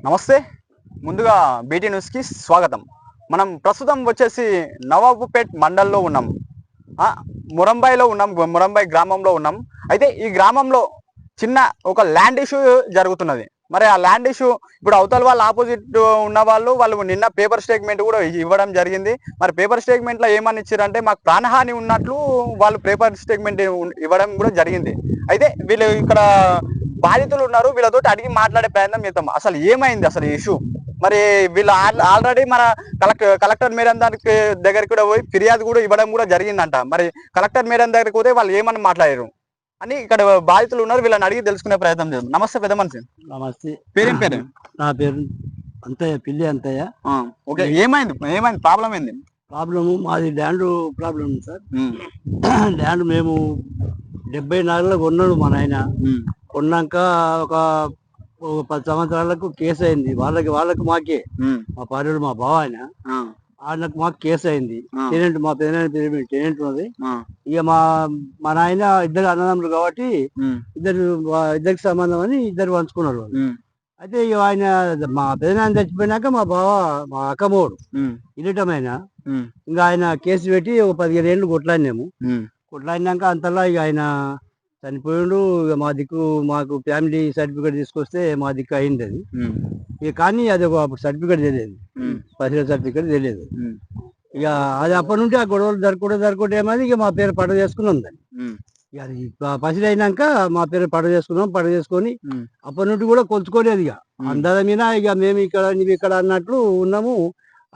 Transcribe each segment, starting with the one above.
నమస్తే. ముందుగా బీటీ న్యూస్‌కి స్వాగతం. మనం ప్రస్తుతం వచ్చేసి నవాబుపేట్ మండల్‌లో ఉన్నాం. ఆ! మురంబైలో ఉన్నాం. మురంబై గ్రామంలో ఉన్నాం. అయితే ఈ గ్రామంలో చిన్న ఒక ల్యాండ్ ఇష్యూ జరుగుతున్నది. మరి ఆ ల్యాండ్ ఇష్యూ ఇప్పుడు అవతల వాళ్ళు ఆపోజిట్ ఉన్న వాళ్ళు నిన్న పేపర్ స్టేట్‌మెంట్ కూడా ఇవ్వడం జరిగింది. మరి పేపర్ స్టేట్‌మెంట్‌లో ఏమని ఇచ్చిరంటే మాకు ప్రాణహాని ఉన్నట్లు వాళ్ళు పేపర్ స్టేట్‌మెంట్ ఇవ్వడం కూడా జరిగింది. అయితే వీళ్ళు ఇక్కడ బాధితులు ఉన్నారు. వీళ్ళతోటి అడిగి మాట్లాడే ప్రయత్నం చేద్దాం. అసలు ఏమైంది అసలు ఈ ఇష్యూ? మరి వీళ్ళు ఆల్రెడీ మన కలెక్టర్ మేడం దానికి దగ్గరికి కూడా పోయి ఫిర్యాదు కూడా ఇవ్వడం కూడా జరిగిందంట. మరి కలెక్టర్ మేడం దగ్గరికి పోతే వాళ్ళు ఏమని మాట్లాడారు అని ఇక్కడ బాధితులు ఉన్నారు. వీళ్ళని అడిగి తెలుసుకునే ప్రయత్నం చేద్దాం. నమస్తే పెద్ద మనిషి. నమస్తే. పేరేం పేరు? నా పేరు అంతయ్య, పిల్లి అంతయ్య. ఓకే. ఏమైంది ప్రాబ్లం ఏంది? ప్రాబ్లము మాది ల్యాండ్ ప్రాబ్లం ఉంది సార్. ల్యాండ్ మేము 74లో కొన్నాడు మా నాయన. కొన్నాక ఒక 10 సంవత్సరాలకు కేసు అయింది. వాళ్ళకి మాకే, మా పార్టీలు మా బావ ఆయనకు మాకు కేసు అయింది. టెనెంట్, మా పెదనాయన పేరు టెనెంట్ ఉన్నది. ఇక మా నాయన ఇద్దరు అన్నదమ్ములు కాబట్టి ఇద్దరికి సంబంధం అని ఇద్దరు పంచుకున్నారు వాళ్ళు. అయితే ఇక ఆయన మా పెదనాయన చచ్చిపోయినాక మా బావ, మా అక్కమోడు ఇల్లటమైన ఇంకా ఆయన కేసు పెట్టి ఒక 15 ఏళ్ళు కొట్లాడినాము. కొట్లాడినాక అంతలా ఇక ఆయన చనిపోయిండు. ఇక మాకు ఫ్యామిలీ సర్టిఫికేట్ తీసుకొస్తే మా దిక్కు అయింది అది. ఇక కానీ అది ఒక సర్టిఫికేట్ తెలియదు, పసిల సర్టిఫికేట్ తెలియదు. ఇక అది అప్పటి నుండి ఆ గొడవలు జరుపుకుంటే ఏమని ఇక మా పేరు పడ చేసుకున్నాం దాన్ని. ఇక అది పసిలు అయినాక మా పేరు పడ చేసుకొని అప్పటి నుండి కూడా కొలుచుకోలేదు. ఇక అందరి మీద ఇక మేము ఇక్కడ నువ్వు ఇక్కడ అన్నట్లు ఉన్నాము.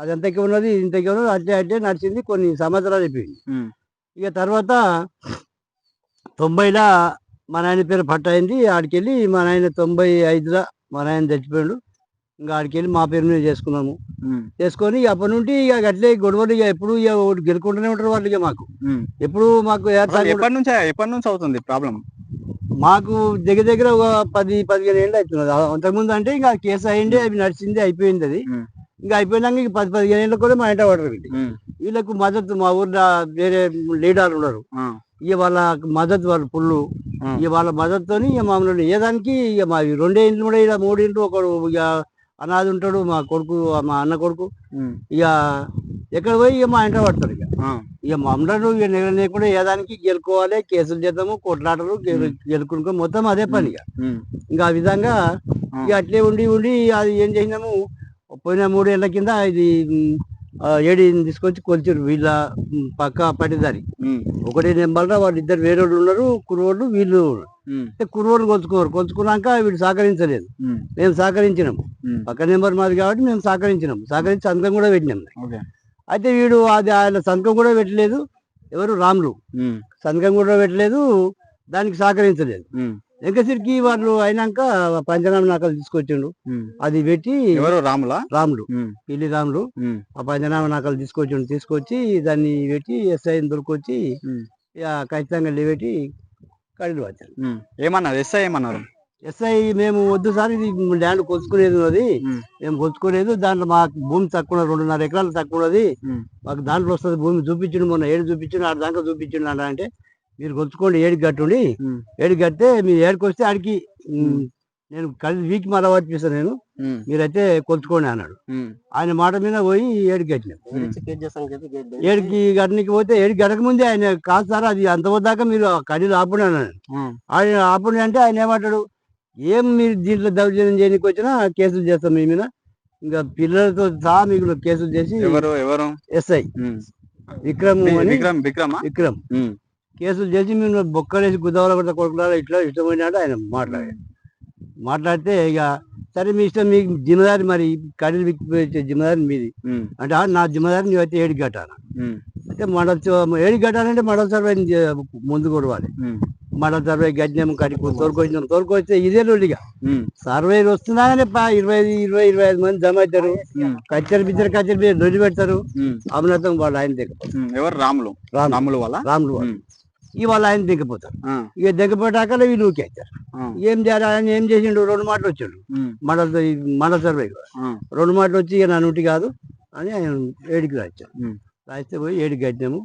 అది ఎంతకి ఉన్నది ఇంతకి ఉన్నది అట్లే నడిచింది. కొన్ని సంవత్సరాలు అయిపోయింది. ఇక తర్వాత 90లో మా నాయన పేరు పట్ట అయింది. ఆడికెళ్ళి మా నాయన 95లో మా నాయన చచ్చిపోయాడు. ఇంకా ఆడికెళ్ళి మా పేరు మీద చేసుకొని అప్పటి నుండి ఇక అట్లే గొడవలు ఇక ఎప్పుడు ఇక గెలుకుంటూనే ఉంటారు వాళ్ళు. ఇక మాకు ఎప్పుడు మాకు ఎప్పటి నుంచి అవుతుంది ప్రాబ్లం? మాకు దగ్గర ఒక 10-15 ఏళ్ళు అవుతున్నది. అంతకుముందు అంటే ఇంకా కేసు అయ్యింది, అవి నడిచింది, అయిపోయింది. అది ఇంకా అయిపోయినాక ఇక 10-15 ఏళ్ళకి కూడా మా ఇంట పడరు. వీళ్ళకు మద్దతు మా ఊర్లో వేరే లీడర్లు ఉన్నారు. ఇక వాళ్ళ మద్దతు, వాళ్ళ పుల్లు, ఇక వాళ్ళ మద్దతుతోని ఇక మమ్మల్ని ఏదానికి ఇక మా 2 ఇండ్లు కూడా ఇలా 3 ఇండ్లు, ఒకడు ఇక అనాథ ఉంటాడు మా కొడుకు, మా అన్న కొడుకు. ఇక ఎక్కడ పోయి ఇక మా ఇంట పడతారు. ఇక మమ్మల్ని ఇక నిలలేకుండా ఏదానికి గెలుకోవాలి, కేసులు చేద్దాము, కొట్లాటలు గెలుకునుకో మొత్తం అదే పని. ఇంకా ఆ విధంగా ఇక అట్లే ఉండి అది ఏం చేసినాము, పోయిన 3 ఏళ్ల కింద ఇది ఏడిని తీసుకొచ్చి కొలిచారు వీళ్ళ పక్క పట్టిదారి. ఒకటి నెంబర్లో వాళ్ళు ఇద్దరు వేరే వాళ్ళు ఉన్నారు, కురువోళ్ళు వీళ్ళు. కురువోళ్ళు కొలుచుకున్నాక వీళ్ళు సహకరించలేదు. మేము సహకరించినాము. పక్క నెంబర్ మాది కాబట్టి మేము సహకరించి సంతకం కూడా పెట్టినాం. అయితే వీడు అది ఆయన సంతకం కూడా పెట్టలేదు. ఎవరు రాములు సంతకం కూడా పెట్టలేదు, దానికి సహకరించలేదు. వెంకసిరికి వాళ్ళు అయినాక పంచనామా నకలు తీసుకొచ్చిండు. అది పెట్టి రాములు పిల్లి రాములు ఆ పంచనామా నకలు తీసుకొచ్చి దాన్ని పెట్టి ఎస్ఐని దొరికొచ్చి ఖచ్చితంగా పెట్టి కడిలు వచ్చారు. ఏమన్నారు ఎస్ఐ? ఎస్ఐ మేము వద్దు సార్, ఇది ల్యాండ్ కొలుచుకునేది ఉన్నది, మేము కొలుచుకోలేదు, దాంట్లో మాకు భూమి తక్కువ, 2.5 ఎకరాలు తక్కువ ఉన్నది, మాకు దాంట్లో వస్తుంది భూమి చూపించిండు, మొన్న 7 చూపించిండు, 6 దాకా చూపించిండు అలా. అంటే మీరు కొలుచుకోండి, 7కి కట్టుండి, 7కి కడితే మీరు 7కి వస్తే ఆడికి నేను కలిసి వీక్ మళ్ళా పంపిస్తాను, నేను మీరైతే కొలుచుకోండి అన్నాడు. ఆయన మాట మీద పోయి 7కి కట్టినాం. 7కి కట్టనికి పోతే 7కి కట్టక ముందే ఆయన కాదు సార్ అది అంతవద్దాకా మీరు కడీలు ఆపండి అన్నాడు. ఆయన ఆపండి అంటే ఆయన ఏమంటాడు, ఏం మీరు దీంట్లో దౌర్జన్యం చేయడానికి వచ్చినా కేసులు చేస్తాం మీ మీద, ఇంకా పిల్లలతో సహా మీకు కేసులు చేసి ఎస్ఐ విక్రమ్ కేసులు చేసి మేము బొక్కలేసి గుద్దవల కూడా కొడుకున్నారా ఇట్లా ఇష్టమైనట్టు ఆయన మాట్లాడితే ఇక సరే మీ ఇష్టం, మీకు జిమ్మదారి, మరి కడీలు విక్కిపోయే జిమ్మదారి మీది అంటే నా జిమ్మదారి నువ్వైతే 7కి కట్టాలి. అయితే 7కి కట్టాలంటే మండల సర్వే ముందు కొడవాలి. మండల సర్వే గడ్డం కడికి తోలుకొస్తే ఇదే రోజుగా సర్వేలు వస్తున్నాగానే 20-25 మంది జమ అవుతారు. కచ్చరి దొరి పెడతారు. అమృతం వాళ్ళు ఆయన దగ్గర రాములు ఇవాళ ఆయన దిగిపోతారు. ఇక దిగిపోయాక వీళ్ళు ఊకేస్తారు. ఏం చేయాలి, ఆయన ఏం చేసిండు, 2 మాటలు వచ్చాడు మండల సర్వే 2 మాటలు వచ్చి ఇక నా నూటి కాదు అని ఆయన 7కి రాచాడు. రాస్తే పోయి 7 కట్టినాము.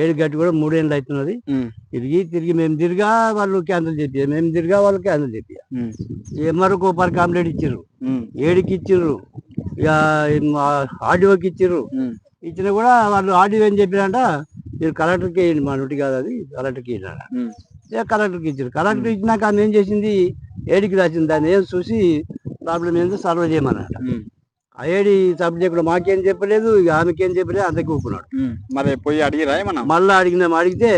7 కట్టి కూడా 3 ఏళ్ళు అవుతున్నది. తిరిగి మేము తిరిగా వాళ్ళు క్యాన్సిల్ చెప్పారు, మేము తిరిగా వాళ్ళు క్యాన్సిల్ చెప్పారు. ఎంఆర్ఓ పర్ కంప్లైంట్ ఇచ్చారు, 7కి ఇచ్చారు, ఇక ఆర్డీఓకి ఇచ్చారు. ఇచ్చినా కూడా వాళ్ళు ఆర్డీఓ ఏం చెప్పారంట, మీరు కలెక్టర్కి వేయండి, మా నోటి కాదు అది, కలెక్టర్కి వేయండి. ఇక కలెక్టర్కి ఇచ్చారు. కలెక్టర్ ఇచ్చినాక ఆమె ఏం చేసింది, 7కి రాసింది. దాన్ని ఏం చూసి ప్రాబ్లం ఏందో సాల్వ్ చేయమన్నట. ఆ 7 సబ్జెక్ట్ కూడా మాకేం చెప్పలేదు, ఇక ఆమెకేం చెప్పలేదు, అంతకు ఊపుకున్నాడు. మరి పోయి అడిగిరా ఏమన్నా? మళ్ళీ అడిగితే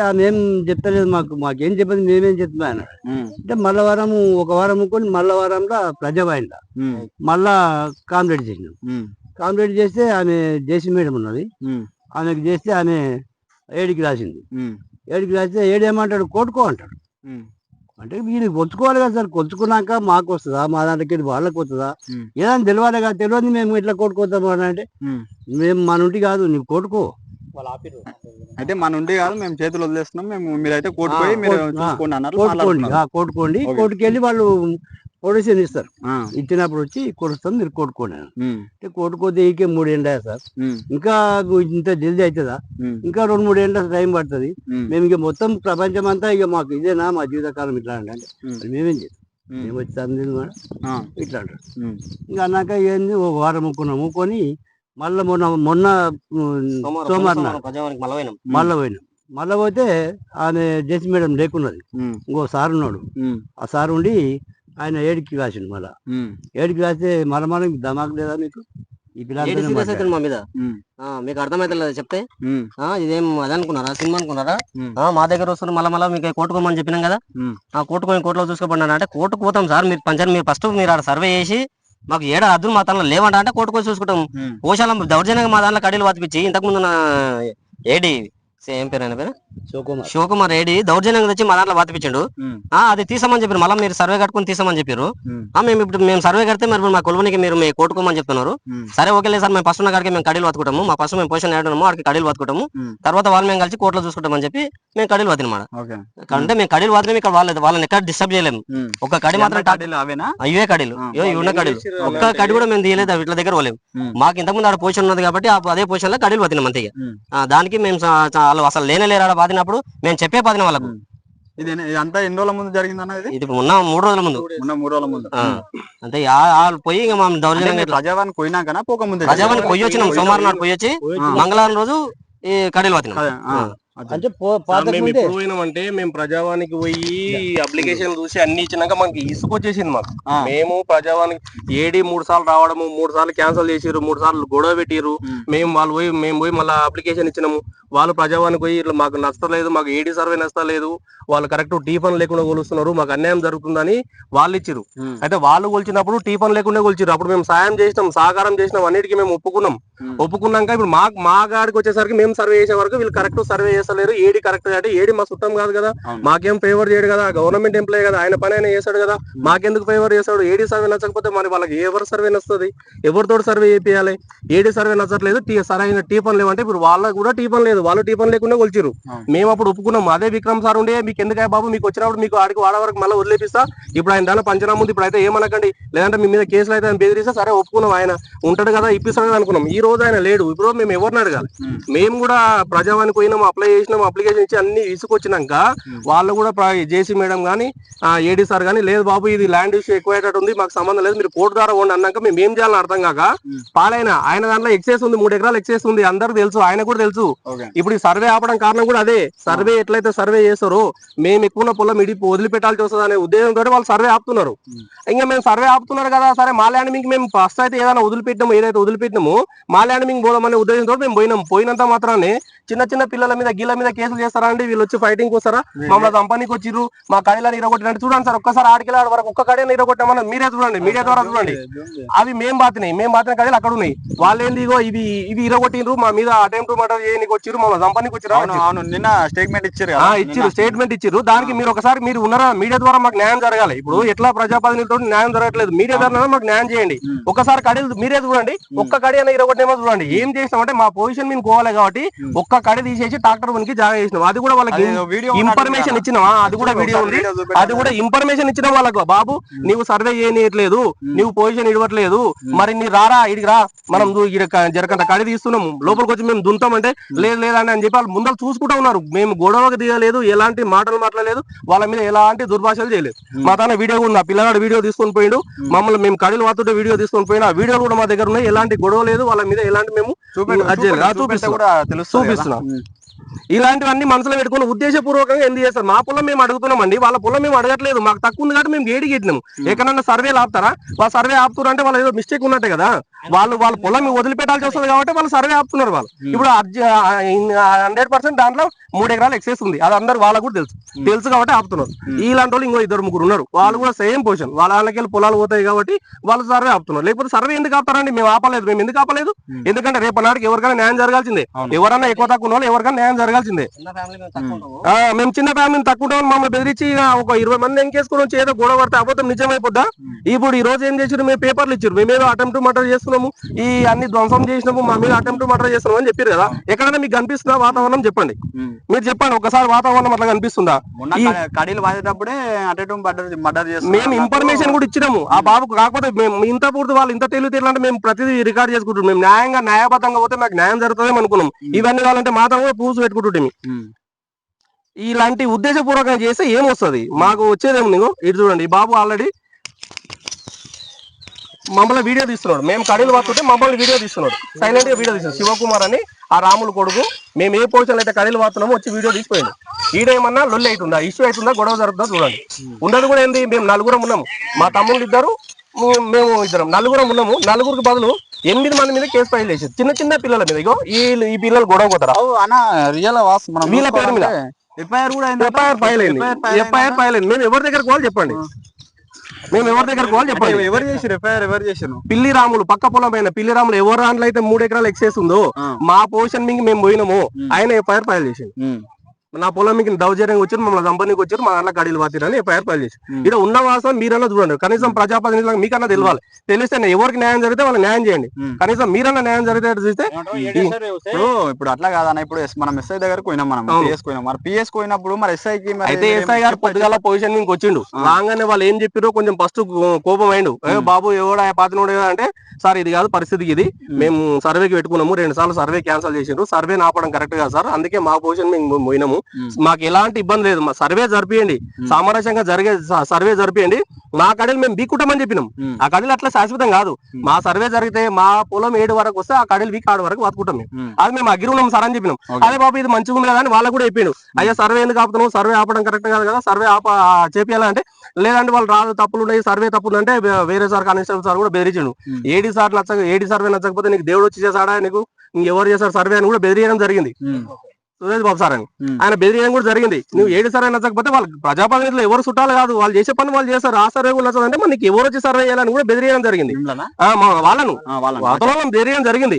ఆమె ఏం చెప్తలేదు, మాకేం చెప్పదు, మేమేం చెప్తున్నా అన్నాడు. అంటే మళ్ళా ఒక వారం కొని మళ్ళా వారంలో ప్రజావాయింట మళ్ళా కాంప్లీట్ చేసినాం. కాంప్లీట్ చేస్తే ఆమె జేసీ మేడం ఉన్నది, ఆమెకు చేస్తే ఆమె 7కి రాసింది. 7కి రాస్తే 7 ఏమంటాడు, కొట్టుకో అంటాడు. అంటే మీరు కొలుచుకోవాలి కదా సార్, కొలుచుకున్నాక మాకు వస్తుందా, మా దాంట్లోకి వాళ్ళకి వస్తుందా, ఏదైనా తెలియాలి కదా, తెలియదు మేము ఇట్లా కొట్టుకోతాము అని అంటే, మేము మన నుండి కాదు, నువ్వు కొట్టుకో. అయితే మన నుండి కాదు, మేము చేతులు వదిలేస్తున్నాం, మేము మీరైతే కోర్టుపోయి కొట్టుకోండి. కోర్టుకి వెళ్ళి వాళ్ళు పొడిషన్ ఇస్తారు, ఇచ్చినప్పుడు వచ్చి కొడుస్తాం, మీరు కొట్టుకోండి అంటే. కొట్టుకోతే ఈకే 3 ఏళ్ళ సార్, ఇంకా ఇంత జల్దీ అవుతుందా, ఇంకా 2-3 ఏళ్ళ టైం పడుతుంది. మేము ఇక మొత్తం ప్రపంచం అంతా ఇక మాకు ఇదేనా మా జీవితకాలం ఇట్లా అంటే మేమేం చేస్తాం, మేము వచ్చి ఇట్లా అంటారు. ఇంకా అన్నాక ఏంది, ఒక వారం ముక్కొని మళ్ళీ మొన్న సోమవారం మళ్ళా పోతే ఆమె జేసీ మేడం లేకున్నది, ఇంకో సార్ ఉన్నాడు. ఆ సార్ ఉండి ఆయన 7కి రాసిండు. మళ్ళా 7కి రాస్తే మళ్ళీ దమాక్ లేదా మీకు, ఈ పిల్లలు మా మీద మీకు అర్థమైతే చెప్తే ఇదేం అదనుకున్నారా, సినిమా అనుకున్నారా? మా దగ్గర వస్తున్నారు మళ్ళీ మీకు కోర్టుకోమని చెప్పినాం కదా, కోర్టుకొని కోర్టులో చూసుకోబడినా అంటే కోర్టుకు పోతాం సార్, మీరు పంచాయతీ మీరు ఫస్ట్ మీరు ఆడ సర్వే చేసి మాకు 7 అద్దులు మా తనలో లేవంట అంటే కోర్టుకొని చూసుకుంటాం. పోషాలం దౌర్జన్యంగా మా దాంట్లో కడీలు వాతిపించి ఇంతకుముందు ఏడి ఏం పేరు ఆయన పేరు శివకుమార్ ఏడి దౌర్జన్యంగా తెచ్చి మా దాంట్లో వాతిపించాడు. అది తీసామని చెప్పారు, మళ్ళీ మీరు సర్వే కట్టుకుని తీసామని చెప్పారు. మేము సర్వే కడితే మరి మా కొలువునికి మీరు కోర్టుకోమని చెప్తున్నారు. సరే ఓకే లేదు సార్, మేము ఫస్ట్ ఉన్న కాడికి మేము కడీలు వాతుకుంటాము, మా ఫస్ట్ మేము పొజిషన్ ఆడున్నాము, అక్కడికి కడీలు వాతుకుంటాము, తర్వాత వాళ్ళు మేము కలిసి కోర్టులో చూసుకుంటామని చెప్పి మేము కడీలు వాతినమాట. అంటే మేము కడీలు వాతిన ఇక్కడ వాళ్ళని ఎక్కడ డిస్టర్బ్ చేయలేము. ఒక కడి మాత్రం అవే కడీలు, ఉన్న కడీలు ఒక్క కడి కూడా మేము తీయలేదు, వీళ్ళ దగ్గర పోలేము. మాకు ఇంతకుముందు ఆడ పొజిషన్ ఉన్నది కాబట్టి అదే పొజిషన్ లో కడీలు వాతినాం అంతే. దానికి మేము అసలు లేరా బాధినప్పుడు మేము చెప్పే బాధిన వాళ్ళకు. ఇది అంతా ఎన్ని రోజుల ముందు జరిగింది అన్నది? ఇది ఉన్న 3 రోజుల ముందు. 3 రోజుల ముందు అంటే పోయి ఇంకా మా దౌర్జన్యంగా ప్రజావానికి పోయినాకనా పోకముందు? ప్రజావానికి పోయి వచ్చినాం, సోమవారం నాడు పోయి వచ్చి మంగళవారం రోజు ఈ కడీలు వాతినాం. అంటే పోయినామంటే మేము ప్రజావానికి పోయి అప్లికేషన్ చూసి అన్ని ఇచ్చినాక మనకి ఇసుకొచ్చేసింది మాకు. మేము ప్రజావానికి 3 సార్లు రావడము, 3 సార్లు క్యాన్సిల్ చేసిర్రు, 3 సార్లు గొడవ పెట్టిర్రు. మేము పోయి మళ్ళీ అప్లికేషన్ ఇచ్చినాము. వాళ్ళు ప్రజావానికి పోయి ఇట్లా మాకు నచ్చలేదు, మాకు ఏడీ సర్వే నచ్చలేదు, వాళ్ళు కరెక్ట్ టీ పని లేకుండా కొలుస్తున్నారు, మాకు అన్యాయం జరుగుతుందని వాళ్ళు ఇచ్చిరు. అయితే వాళ్ళు కొలిచినప్పుడు టీ పని లేకుండా కొలిచిరు. అప్పుడు మేము సాయం చేసినాం, సహకారం చేసినాం, అన్నిటికీ మేము ఒప్పుకున్నాక ఇప్పుడు మా గాడికి వచ్చేసరికి మేము సర్వే చేసే వరకు వీళ్ళు కరెక్ట్ సర్వే చేస్తలేరు. ఏడీ కరెక్ట్ అంటే ఏడీ మా చుట్టం కాదు కదా, మాకేం ఫేవర్ చేయడు కదా, గవర్నమెంట్ ఎంప్లాయ్ కదా, ఆయన పని ఆయన చేస్తాడు కదా, మాకెందుకు ఫేవర్ చేస్తాడు? ఏడీ సర్వే నచ్చకపోతే మరి వాళ్ళకి ఎవరు సర్వే నచ్చుతుంది? ఎవరితో సర్వే చేయాలి? ఏడీ సర్వే నచ్చట్లేదు, సరైన టీ పని లేవంటే ఇప్పుడు వాళ్ళకి కూడా టీ పని లేదు, వాళ్ళు టీ పని లేకుండా కొలిచిరు. మేము అప్పుడు ఒప్పుకున్నాం. అదే విక్రమ్ సార్ ఉండే మీకు ఎందుకు బాబు, మీకు వచ్చినప్పుడు మీకు ఆడికి వాడ వరకు మళ్ళీ వదిలేపిస్తా, ఇప్పుడు ఆయన దాని పంచనామా ఉంది, ఇప్పుడు అయితే ఏమనకండి, లేదంటే మీ మీద కేసులు అయితే ఆయన బెదిరిస్తా, సరే ఒప్పుకున్నాం, ఆయన ఉంటాడు కదా ఇప్పిస్తాడు కదా అనుకున్నాం. ఈ రోజు ఆయన లేడు. ఇప్పుడు మేము ఎవరిని అడగాలి? మేము కూడా ప్రజావానికి పోయినాం, అప్లై చేసినాం, అప్లికేషన్ ఇచ్చి అన్ని తీసుకొచ్చినాక వాళ్ళు కూడా జేసీ మేడం గానీ ఏడీ సార్ గానీ లేదు బాబు ఇది ల్యాండ్ ఇష్యూ ఎక్కువైనట్టు ఉంది, మాకు సంబంధం లేదు, మీరు కోర్టు ద్వారా పోండి అన్నాక మేము ఏం చేయాలని అర్థం కాక ఆయన దాంట్లో ఎక్సెస్ ఉంది, 3 ఎకరాలు ఎక్సెస్ ఉంది, అందరికి తెలుసు, ఆయన కూడా తెలుసు. ఇప్పుడు ఈ సర్వే ఆపడం కారణం కూడా అదే. సర్వే ఎట్లయితే సర్వే చేస్తారో మేము ఎక్కువ పొలం వదిలిపెట్టాల్సి వస్తుంది అనే ఉద్దేశంతో వాళ్ళు సర్వే ఆపుతున్నారు. ఇంకా మేము సర్వే ఆపుతున్నారు కదా, సరే మా ల్యాండ్ మీకు మేము ఫస్ట్ అయితే ఏదైనా ఏదైతే వదిలిపెట్టినామో మా ల్యాండ్ మీకు పోదామనే ఉద్దేశంతో మేము పోయినంత మాత్రాన్ని చిన్న పిల్లల మీద గిళ్ళ మీద కేసులు చేస్తారా అండి? వీళ్ళు వచ్చి ఫైటింగ్ వస్తారా? మమ్మల్ని కంపెనీకి వచ్చిర్రు, మా కడీలను ఇరగొట్టినట్టు చూడండి సార్, ఒక్కసారి ఆడికి వరకు ఒక్క కడీని ఇరగొట్టామని మీరే చూడండి, మీడియా ద్వారా చూడండి. అవి మేము బాతిన కడీలు అక్కడ ఉన్నాయి. వాళ్ళు ఏంది ఇగో ఇవి ఇరగొట్టిండ్రు, మా మీద అటెంప్ట్ మర్డర్ చేయడానికి వచ్చిర్రు, మమ్మల్ని కంపెనీకి వచ్చిర్రు, నిన్న స్టేట్మెంట్ ఇచ్చిర్రు. దానికి మీరు ఒకసారి మీరు ఉన్నారా? మీడియా ద్వారా మాకు న్యాయం జరగాలి. ఇప్పుడు ఎట్లా ప్రజాప్రతినిధులతో న్యాయం జరగట్లేదు, మీడియా ద్వారా మాకు న్యాయం చేయండి. ఒక్కసారి కడీలు మీరే చూడండి, ఒక్క కడీ అయినా ఇరగొట్టేమో చూడండి. ఏం చేస్తామంటే మా పొజిషన్ మేము పోవాలి కాబట్టి ఒక్క కడి తీసేసి ట్రాక్టర్ వాటర్ వన్కి జాగా చేసినాం. అది కూడా వాళ్ళకి వీడియో ఇన్ఫర్మేషన్ ఇచ్చినావా? అది కూడా వీడియో ఉంది. అది కూడా ఇన్ఫర్మేషన్ ఇచ్చిన వాళ్ళకు, బాబు నీవు సర్వే చేయనీయట్లేదు, నువ్వు పొజిషన్ ఇవ్వట్లేదు, మరి నీ రారా ఇడికి రా, మనం జరకంత కడి తీస్తున్నాము, లోపలికి వచ్చి మేము దుంతామంటే లేదు లేదని అని చెప్పి వాళ్ళు ముందర చూసుకుంటా ఉన్నారు. మేము గొడవకు దిగలేదు, ఎలాంటి మాటలు మాట్లాడలేదు, వాళ్ళ మీద ఎలాంటి దుర్భాషలు చేయలేదు. మా తన వీడియో ఉంది, ఆ పిల్లగాడు వీడియో తీసుకొని పోయిండు, మమ్మల్ని మేము కడిలు వాతుంటే వీడియో తీసుకొని పోయినా, ఆ వీడియోలు కూడా మా దగ్గర ఉన్నాయి. ఎలాంటి గొడవ లేదు, వాళ్ళ మీద ఎలాంటి మేము చూపిస్తున్నాం. ఇలాంటివన్నీ మనసులో పెట్టుకుని ఉద్దేశపూర్వకంగా ఎందుకు చేస్తారు? మా పొలం మేము అడుగుతున్నామండి, వాళ్ళ పొలం మేము అడగట్లేదు. మాకు తక్కువ ఉంది కాబట్టి మేము గేడికి ఎట్టినాము. ఎక్కడన్నా సర్వేలు ఆపుతారా? వాళ్ళు సర్వే ఆపుతున్నారు అంటే వాళ్ళు ఏదో మిస్టేక్ ఉన్నట్టే కదా. వాళ్ళ పొలం వదిలిపెట్టాల్సి వస్తుంది కాబట్టి వాళ్ళు సర్వే ఆపుతున్నారు. వాళ్ళు ఇప్పుడు 100% దాంట్లో 3 ఎకరాలు ఎక్సెస్ ఉంది, అది అందరు వాళ్ళకు కూడా తెలుసు కాబట్టి ఆపుతున్నారు. ఇలాంటి వాళ్ళు ఇంకో 2-3 ఉన్నారు, వాళ్ళు కూడా సేమ్ పొజిషన్, వాళ్ళకి పొలాలు పోతాయి కాబట్టి వాళ్ళు సర్వే ఆపుతున్నారు. లేకపోతే సర్వే ఎందుకు ఆపుతారండి? మేము ఆపలేదు. మేము ఎందుకు ఆపలేదు? ఎందుకంటే రేపు నాటికి ఎవరికైనా న్యాయం జరగాల్సిందే. ఎవరన్నా ఎక్కువ తక్కువ వాళ్ళు ఎవరికైనా న్యాయం జరగాల్సిందే. మేము చిన్న ఫ్యామిలీని తక్కువ మమ్మల్ని బెదిరించి ఒక 20 మంది ఎంకేసుకుని వచ్చి ఏదో గొడవ పడితే అబద్ధం నిజమైపోద్దా? ఇప్పుడు ఈ రోజు ఏం చేసారు? మేము పేపర్లు ఇచ్చారు, మేమేదో అటెంప్ట్ మర్డర్ చేస్తున్నాము, ఈ అన్ని ధ్వంసం చేసినాము, మా మీద అటెంప్ట్ మర్డర్ చేస్తున్నాము అని చెప్పారు కదా. ఎక్కడైనా మీకు కనిపిస్తుందా వాతావరణం? చెప్పండి, మీరు చెప్పండి ఒకసారి వాతావరణం అట్లా కనిపిస్తుందా? కడీలు వాడేటప్పుడే మర్డర్ చేస్తాం. మేము ఇన్ఫర్మేషన్ కూడా ఇచ్చినాము ఆ బాబుకు. కాకపోతే మేము ఇంత పూర్తి వాళ్ళు ఇంత తెలివితేటలు అంటే మేము ప్రతిదీ రికార్డ్ చేసుకుంటున్నాం. మేము న్యాయబద్ధంగా పోతే మాకు న్యాయం జరుగుతుందేమో అనుకున్నాం. ఇవన్నీ కావాలంటే మాత్రం కూడా ప్రూఫ్స్ పెట్టుకుంటుంటే ఇలాంటి ఉద్దేశపూర్వకంగా చేస్తే ఏమొస్తుంది? మాకు వచ్చేదేమో. నీకు ఇటు చూడండి, ఈ బాబు ఆల్రెడీ మమ్మల్ని వీడియో తీస్తున్నాడు. మేము కడీలు వాడుతుంటే మమ్మల్ని వీడియో తీస్తున్నాడు, సైలెంట్ గా వీడియో తీస్తున్నాడు. శివకుమార్ అని ఆ రాముల కొడుకు. మేము ఏ పొజిషన్ అయితే కడీలు వాడుతున్నామో వచ్చి వీడియో తీసిపోయింది. ఈడేమన్నా లొల్లి అవుతుందా, ఇష్యూ అవుతుందా, గొడవ జరుగుతుందా చూడండి. ఉండదు కూడా ఏంది, మేము 4 ఉన్నాము, మా తమ్ముళ్ళు 2, మేము 2, 4 ఉన్నాము. 4కి బదులు 8 మంది మీద కేసు ఫైల్ చేసి చిన్న పిల్లల మీద. ఇగో ఈ పిల్లలు గొడవ పోతారా? వీళ్ళ పేరు మీద ఎఫ్ఐఆర్ ఫైల్ అయింది. మేము ఎవరి దగ్గరకు వాళ్ళు చెప్పండి, ఎవరు చేసారు ఎఫ్ఐఆర్? ఎవరు చేశారు? పిల్లి రాములు పక్క పొలం పైన పిల్లి రాములు ఎవరు దాంట్లో అయితే 3 ఎకరాలు ఎక్సెస్ ఉందో మా పొజిషన్ మీకు మేము పోయినాము, ఆయన ఎఫ్ఐఆర్ ఫైల్ చేసాడు. నా పొలం మీకు దౌర్జన్యంగా వచ్చారు, మమ్మల్ని దంపనికి వచ్చారు, మా దాంట్లో గడిలు వాతిరని ఎఫ్ఐఆర్ ఫైల్ చేసి. ఇక్కడ ఉన్న వాస్తవం మీరన్నా చూడండి. కనీసం ప్రజాప్రతినిధులకు మీకన్నా తెలియాలి. తెలిస్తే ఎవరికి న్యాయం జరిగితే వాళ్ళు న్యాయం చేయండి. కనీసం మీరన్నా న్యాయం జరిగితే చూస్తే. ఇప్పుడు అట్లా కాదన్న, ఇప్పుడు మనం ఎస్ఐ దగ్గరకు పోయినాం, మనం పిఎస్ పోయినప్పుడు మరి ఎస్ఐకి అయితే ఎస్ఐ గారు పొద్దుగాల పొజిషన్ మీకు వచ్చిండు. రాగానే వాళ్ళు ఏం చెప్పారో కొంచెం ఫస్ట్ కోపం అయిండు. బాబు ఎవడా పాతినోడు అంటే, సార్ ఇది కాదు పరిస్థితి, ఇది మేము సర్వేకి పెట్టుకున్నాము, 2 సార్లు సర్వే క్యాన్సిల్ చేసిండ్రు, సర్వే ఆపడం కరెక్ట్ కాదు సార్, అందుకే మా పొజిషన్ మేము పోయినాము, మాకు ఎలాంటి ఇబ్బంది లేదు, మా సర్వే జరిపియండి, సామరస్యంగా జరిగే సర్వే జరిపియండి, మా కడీలు మేము బీక్కుంటామని చెప్పినాం. ఆ కడీలు అట్లా శాశ్వతం కాదు, మా సర్వే జరిగితే మా పొలం 7 వరకు వస్తే ఆ కడీలు వీక్ 6 వరకు బతుకుంటాం మేము. అది మేము అగ్రి ఉన్నాం సార్ అని చెప్పినాం. అదే బాబు ఇది మంచిగా ఉంది కదా అని వాళ్ళకు కూడా చెప్పిండు. అయ్యా సర్వే ఎందుకు ఆపుతున్నాం, సర్వే ఆపడం కరెక్ట్ కాదు కదా, సర్వే చేపియాలంటే లేదంటే వాళ్ళు రాదు, తప్పులు ఉన్నాయి, సర్వే తప్పులు అంటే వేరే సార్ కానిస్టేబుల్ సార్ కూడా బెదిరించాడు. ఏడీ సర్వే నచ్చకపోతే నీకు దేవుడు వచ్చి చేశాడా, నీకు ఇంకెవరు చేశారు సర్వే అని కూడా బెదిరియడం జరిగింది. సురేష్ బాబు సార్ అని ఆయన బెదిరియడం కూడా జరిగింది. నువ్వు 7 సర్వే నచ్చకపోతే వాళ్ళు ప్రజాప్రతినిధులు ఎవరు చుట్టాలు కాదు, వాళ్ళు చేసే పని వాళ్ళు చేస్తారు. ఆ సర్వే కూడా నచ్చదంటే మరి నీకు ఎవరు వచ్చి సర్వే చేయాలని కూడా బెదిరియడం జరిగింది. వాళ్ళను వాతావరణం బెదిరియడం జరిగింది.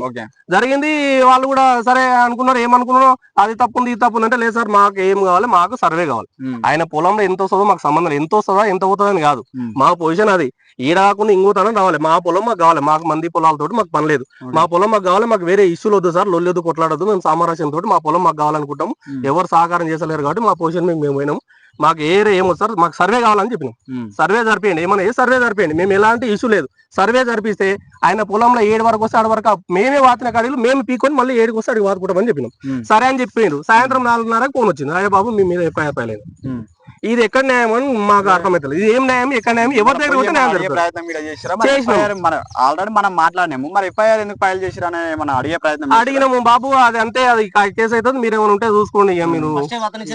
వాళ్ళు కూడా సరే అనుకున్నారు. ఏమనుకున్నారో అది తప్పుంది ఇది తప్పుంది అంటే, లేదు సార్ మాకు ఏం కావాలి, మాకు సర్వే కావాలి. ఆయన పొలంలో ఎంత వస్తుందో మాకు సంబంధం, ఎంత వస్తుందా ఎంత అవుతుందని కాదు, మా పొజిషన్ అది. ఈడ కాకుండా ఇంకోతనం రావాలి, మా పొలం మాకు కావాలి, మాకు మంది పొలాలతో మాకు పని లేదు, మా పొలం మాకు కావాలి, మాకు వేరే ఇష్యూలు వద్దు సార్, లొల్లొద్దు కొట్లాడద్దు, మేము సామరస్యంతో మా పొలం మాకు కావాలనుకుంటాము, ఎవరు సహకారం చేసలేరు కాబట్టి మా పొజిషన్ మేము పోయినాము, మాకు ఏమో సార్ మాకు సర్వే కావాలని చెప్పినాం. సర్వే జరిపేయండి, ఏమన్నా ఏ సర్వే జరిపేయండి, మేము ఎలాంటి ఇష్యూ లేదు. సర్వే జరిపిస్తే ఆయన పొలంలో 7 వరకు వస్తే 6 వరకు మేమే వాతిన కడీలు మేము పీకొని మళ్ళీ 7కి వస్తే అడిగి వాదుకుంటామని చెప్పినాం. సరే అని చెప్పిండ్రు. సాయంత్రం 4:30కి ఫోన్ వచ్చింది, అయ్యా బాబు మీ మీద ఎఫ్ఐఆర్ ఫైల్ అయింది. ఇది ఎక్కడ న్యాయం అని మాకు అర్థమవుతుంది. ఇది ఏం న్యాయం, ఎక్కడ న్యాయం, ఎవరి దగ్గర పోతే న్యాయం ఆల్రెడీ మనం మాట్లాడినాము. మరి ఎఫ్ఐఆర్ ఎందుకు ఫైల్ చేసిరని మనం అడిగే ప్రయత్నం అడిగినాము. బాబు అది అంతే, అది కేసు అవుతుంది, మీరు ఏమైనా ఉంటే చూసుకోండి. ఇక మీరు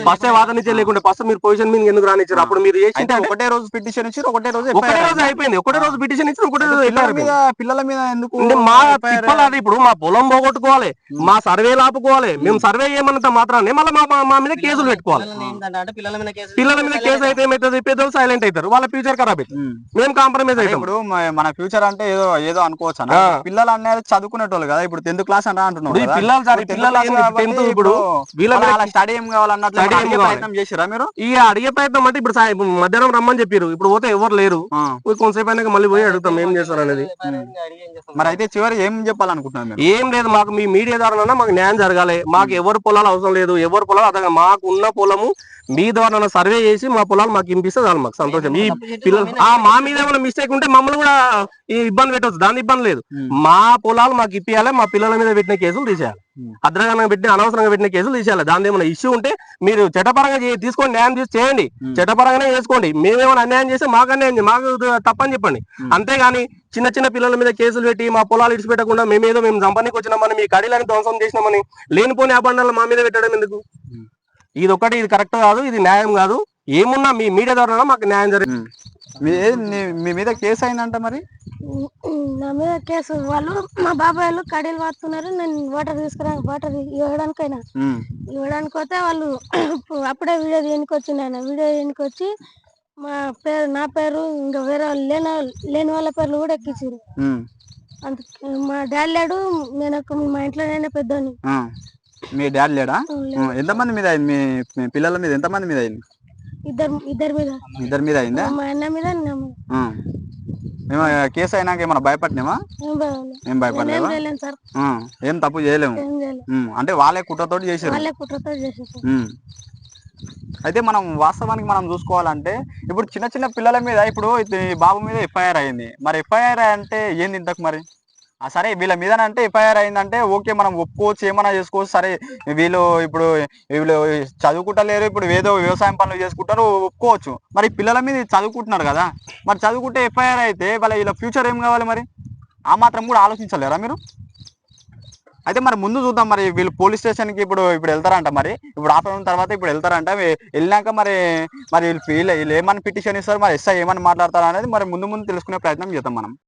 ఫస్ట్ వాదనిచ్చే లేకుంటే ఫస్ట్ మీరు పొజిషన్ మీద ఎందుకు రానిచ్చారు? అప్పుడు మీరు చేసింటే ఒకటే రోజు పిటిషన్ ఇచ్చారు, ఒకటే రోజు అయిపోయింది. ఒకటే రోజు పిటిషన్ ఇచ్చారు, ఒకటే రోజు పిల్లల మీద ఎందుకు? మా తిప్పలు అది. ఇప్పుడు మా పొలం పోగొట్టుకోవాలి, మా సర్వేలు ఆపుకోవాలి, మేము సర్వే చేయమన్నంత మాత్రాన్ని మళ్ళీ మా మీద కేసులు పెట్టుకోవాలి. పిల్లల పిల్లల మీద కేసు అయితే ఏమైతుంది, పెద్దలు సైలెంట్ అవుతారు, వాళ్ళ ఫ్యూచర్ ఖరాబ్ అవుతుంది, మేము కాంప్రమైజ్ అవుతాం. ఇప్పుడు మన ఫ్యూచర్ అంటే ఏదో ఏదో అనుకోవచ్చు అన్న. పిల్లలు అనేది చదువుకునేటోళ్ళు కదా, ఇప్పుడు 10th క్లాస్ అని అంటున్నారు కదా. ఇప్పుడు వీళ్ళ స్టడీ ఏం కావాలన్నట్లు ప్రయత్నం చేసిరా మీరు? ఇక అడిగే ప్రయత్నం అంటే ఇప్పుడు మధ్యాహ్నం రమ్మని చెప్పారు, ఇప్పుడు పోతే ఎవరు లేరు, కొంతసేపు అయినాక మళ్ళీ పోయి అడుగుతాం ఏం చేస్తారు అనేది. మరి అయితే చివరి ఏం చెప్పాలనుకుంటున్నారు? ఏం లేదు, మాకు మీ మీడియా ద్వారా మాకు న్యాయం జరగాలి. మాకు ఎవరు పొలాలు అవసరం లేదు, ఎవరు పొలాలు అర్థం, మాకు ఉన్న పొలము మీ ద్వారా సర్వే చేసి మా పొలాలు మాకు ఇంపిస్తే చాలు, మాకు సంతోషం. ఈ పిల్లలు మా మీద ఏమైనా మిస్టేక్ ఉంటే మమ్మల్ని కూడా ఈ ఇబ్బంది పెట్టవచ్చు, దాని ఇబ్బంది లేదు. మా పొలాలు మాకు ఇప్పియాలి, మా పిల్లల మీద పెట్టిన కేసులు తీసేయాలి, అద్రగంగా పెట్టిన అనవసరంగా పెట్టిన కేసులు తీసేయాలి. దాని ఏమైనా ఇష్యూ ఉంటే మీరు చట్టపరంగా తీసుకోండి, న్యాయం చేయండి, చట్టపరంగానే చేసుకోండి. మేమేమైనా అన్యాయం చేస్తే మాకు అన్యాయం, మాకు తప్పని చెప్పండి. అంతేగాని చిన్న చిన్న పిల్లల మీద కేసులు పెట్టి మా పొలాలు ఇడిచి పెట్టకుండా మేము సంపానికి వచ్చినామని, మీ కడీలని ధ్వంసం చేసినామని లేనిపోని అబండాలు మా మీద పెట్టడం ఎందుకు? ఇది ఒకటి, ఇది కరెక్ట్ కాదు, ఇది న్యాయం కాదు. ఏమున్నా మీ మీడియా ద్వారా మాకు న్యాయం జరిగింది. మీ మీద కేసు అయిందంట మరి? నా మీద కేసు, వాళ్ళు మా బాబాయ్ వాళ్ళు కడీలు వాడుతున్నారు, నేను వాటర్ వాటర్ ఇవ్వడానికి పోతే వాళ్ళు అప్పుడే వీడియో దేనికి వచ్చింది, ఆయన వీడియో దేనికి వచ్చి నా పేరు ఇంకా వేరే లేని వాళ్ళ పేర్లు కూడా ఎక్కించారు. మా డాడీ లేడు, మా ఇంట్లో నేనే పెద్దోని. మీ డాడీ లేడా? ఎంతమంది మీద అయింది? మీ పిల్లల మీద ఎంతమంది మీద అయింది? ఇద్దరి మీద అయిందా? మా అన్న మీద మేము కేసు అయినాక ఏమన్నా భయపడినామా? ఏం భయపడలేవా? ఏం తప్పు చేయలేము అంటే వాళ్ళే కుట్రతోటి చేసారు. అయితే మనం వాస్తవానికి మనం చూసుకోవాలంటే ఇప్పుడు చిన్న చిన్న పిల్లల మీద ఇప్పుడు బాబు మీద ఎఫ్ఐఆర్ అయింది. మరి ఎఫ్ఐఆర్ అంటే ఏంది ఇంతకు మరి? సరే వీళ్ళ మీద అంటే ఎఫ్ఐఆర్ అయిందంటే ఓకే, మనం ఒప్పుకోవచ్చు, ఏమైనా చేసుకోవచ్చు. సరే వీళ్ళు చదువుకుంటలేరు, ఇప్పుడు ఏదో వ్యవసాయం పనులు చేసుకుంటారు, ఒప్పుకోవచ్చు. మరి పిల్లల మీద చదువుకుంటున్నారు కదా, మరి చదువుకుంటే ఎఫ్ఐఆర్ అయితే వీళ్ళ ఫ్యూచర్ ఏం కావాలి మరి? ఆ మాత్రం కూడా ఆలోచించలేరా మీరు? అయితే మరి ముందు చూద్దాం, మరి వీళ్ళు పోలీస్ స్టేషన్కి ఇప్పుడు వెళ్తారంట, మరి ఇప్పుడు ఆఫ్టర్నూన్ తర్వాత ఇప్పుడు వెళ్తారంట. వెళ్ళినాక మరి వీళ్ళు ఏమని పిటిషన్ ఇస్తారు, మరి ఎస్ఐ ఏమని మాట్లాడతారు అనేది మరి ముందు తెలుసుకునే ప్రయత్నం చేద్దాం మనం.